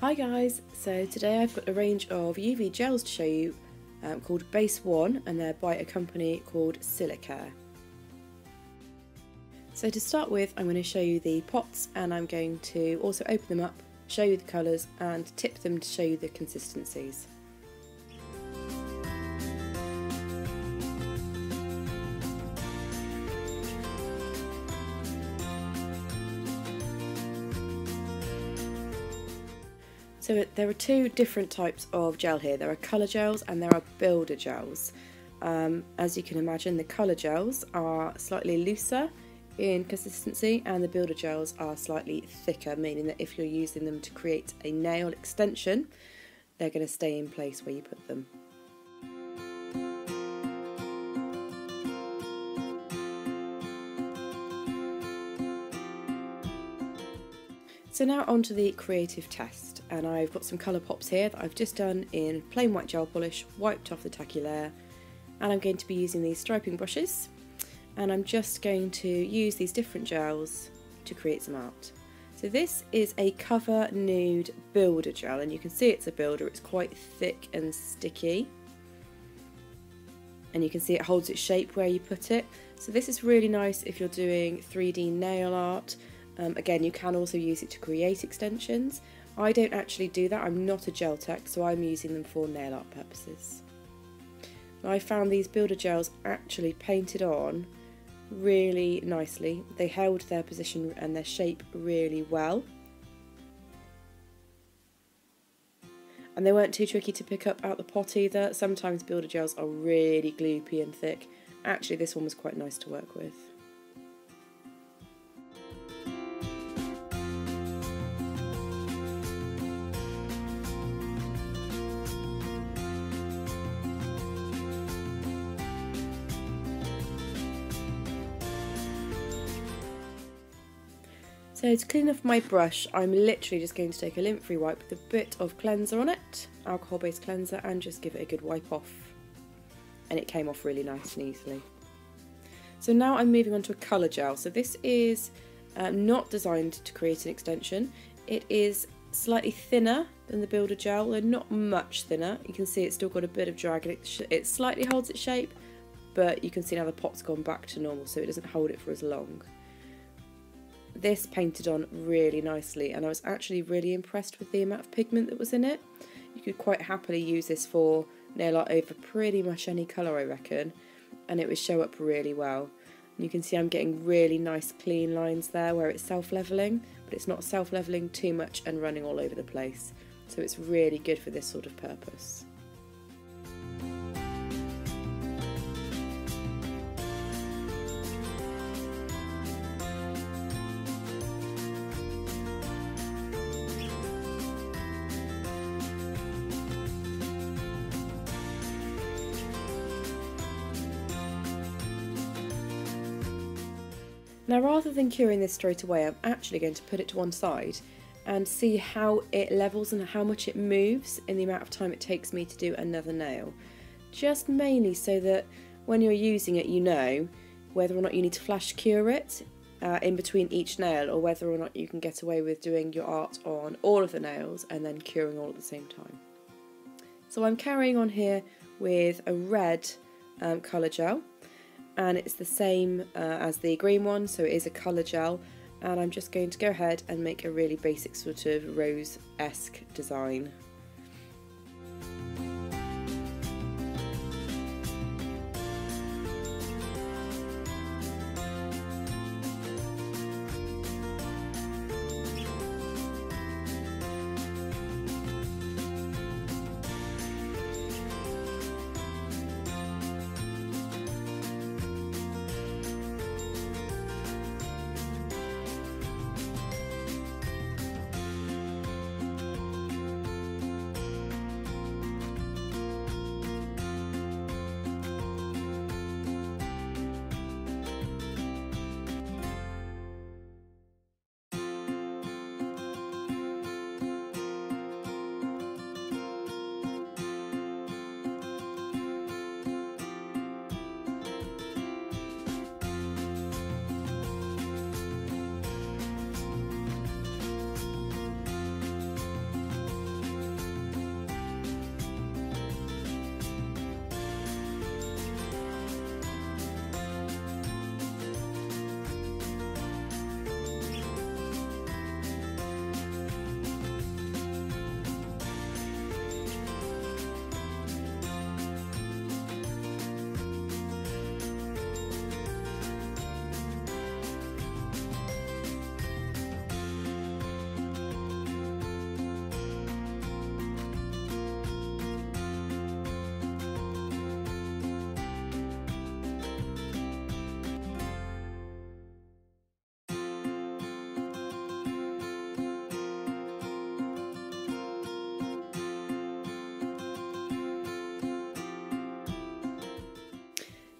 Hi guys, so today I've got a range of UV gels to show you called Base 1, and they're by a company called SILICARE. So to start with, I'm going to show you the pots, and I'm going to also open them up, show you the colours and tip them to show you the consistencies. So there are two different types of gel here. There are colour gels and there are builder gels. As you can imagine, the colour gels are slightly looser in consistency and the builder gels are slightly thicker, meaning that if you're using them to create a nail extension, they're going to stay in place where you put them. So now onto the creative test, and I've got some colour pops here that I've just done in plain white gel polish, wiped off the tacky layer, and I'm going to be using these striping brushes, and I'm just going to use these different gels to create some art. So this is a Cover Nude Builder Gel, and you can see it's a builder. It's quite thick and sticky, and you can see it holds its shape where you put it. So this is really nice if you're doing 3D nail art. Again, you can also use it to create extensions. I don't actually do that, I'm not a gel tech, so I'm using them for nail art purposes. I found these builder gels actually painted on really nicely. They held their position and their shape really well. And they weren't too tricky to pick up out the pot either. Sometimes builder gels are really gloopy and thick. Actually, this one was quite nice to work with. So to clean off my brush, I'm literally just going to take a lint-free wipe with a bit of cleanser on it, alcohol-based cleanser, and just give it a good wipe off. And it came off really nice and easily. So now I'm moving on to a colour gel. So this is not designed to create an extension. It is slightly thinner than the builder gel, and not much thinner. You can see it's still got a bit of drag, and it slightly holds its shape, but you can see now the pot's gone back to normal, so it doesn't hold it for as long. This painted on really nicely, and I was actually really impressed with the amount of pigment that was in it. You could quite happily use this for nail art over pretty much any colour, I reckon, and it would show up really well. And you can see I'm getting really nice clean lines there where it's self-levelling, but it's not self-levelling too much and running all over the place, so it's really good for this sort of purpose. Now, rather than curing this straight away, I'm actually going to put it to one side and see how it levels and how much it moves in the amount of time it takes me to do another nail. Just mainly so that when you're using it, you know whether or not you need to flash cure it in between each nail, or whether or not you can get away with doing your art on all of the nails and then curing all at the same time. So I'm carrying on here with a red colour gel. And it's the same as the green one, so it is a colour gel, and I'm just going to go ahead and make a really basic sort of rose-esque design.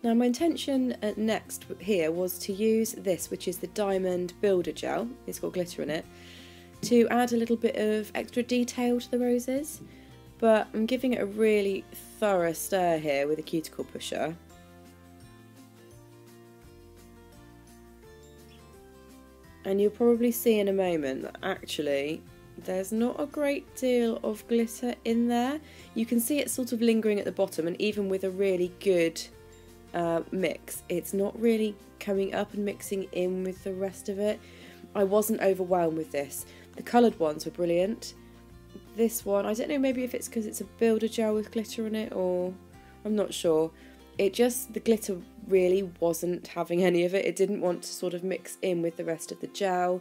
Now my intention next here was to use this, which is the Diamond Builder Gel, it's got glitter in it, to add a little bit of extra detail to the roses, but I'm giving it a really thorough stir here with a cuticle pusher. And you'll probably see in a moment that actually there's not a great deal of glitter in there. You can see it sort of lingering at the bottom, and even with a really good mix, it's not really coming up and mixing in with the rest of it. I wasn't overwhelmed with this. The coloured ones were brilliant. This one, I don't know, maybe if it's because it's a builder gel with glitter in it, or I'm not sure. It just, the glitter really wasn't having any of it. It didn't want to sort of mix in with the rest of the gel.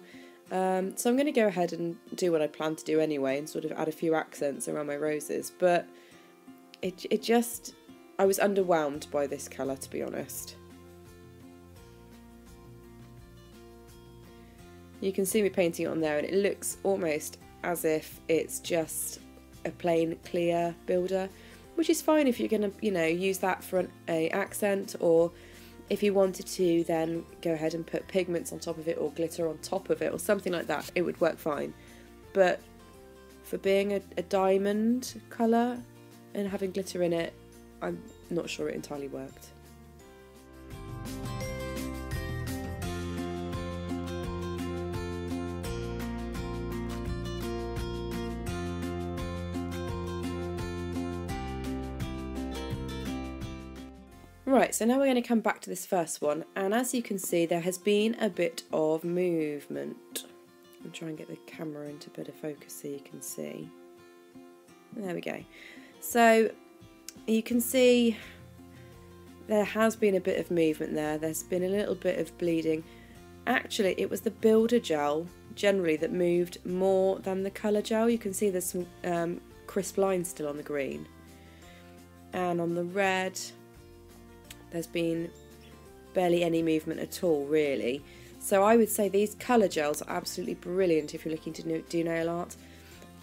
So I'm going to go ahead and do what I plan to do anyway and sort of add a few accents around my roses. But it just, I was underwhelmed by this colour, to be honest. You can see me painting it on there, and it looks almost as if it's just a plain clear builder, which is fine if you're going to, you know, use that for an accent, or if you wanted to then go ahead and put pigments on top of it or glitter on top of it or something like that, it would work fine. But for being a diamond colour and having glitter in it, I'm not sure it entirely worked. Right, so now we're going to come back to this first one, and as you can see there has been a bit of movement. I'll try and get the camera into better focus so you can see. There we go. So you can see there has been a bit of movement there. There's been a little bit of bleeding. Actually, it was the builder gel generally that moved more than the colour gel. You can see there's some crisp lines still on the green, and on the red there's been barely any movement at all, really. So I would say these colour gels are absolutely brilliant if you're looking to do nail art.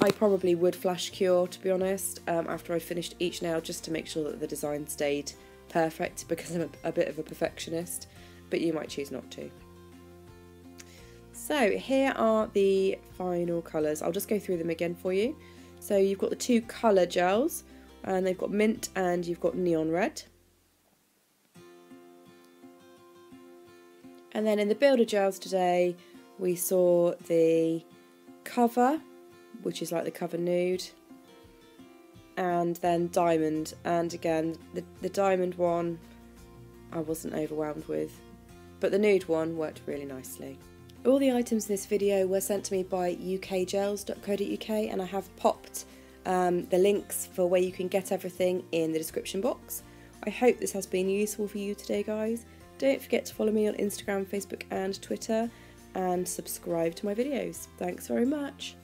I probably would flash cure, to be honest, after I finished each nail, just to make sure that the design stayed perfect, because I'm a bit of a perfectionist, but you might choose not to. So here are the final colours. I'll just go through them again for you. So you've got the two colour gels, and they've got mint and you've got neon red. And then in the builder gels today, we saw the cover, which is like the cover nude, and then diamond. And again, the diamond one I wasn't overwhelmed with, but the nude one worked really nicely. All the items in this video were sent to me by ukgels.co.uk, and I have popped the links for where you can get everything in the description box. I hope this has been useful for you today, guys. Don't forget to follow me on Instagram, Facebook and Twitter, and subscribe to my videos. Thanks very much.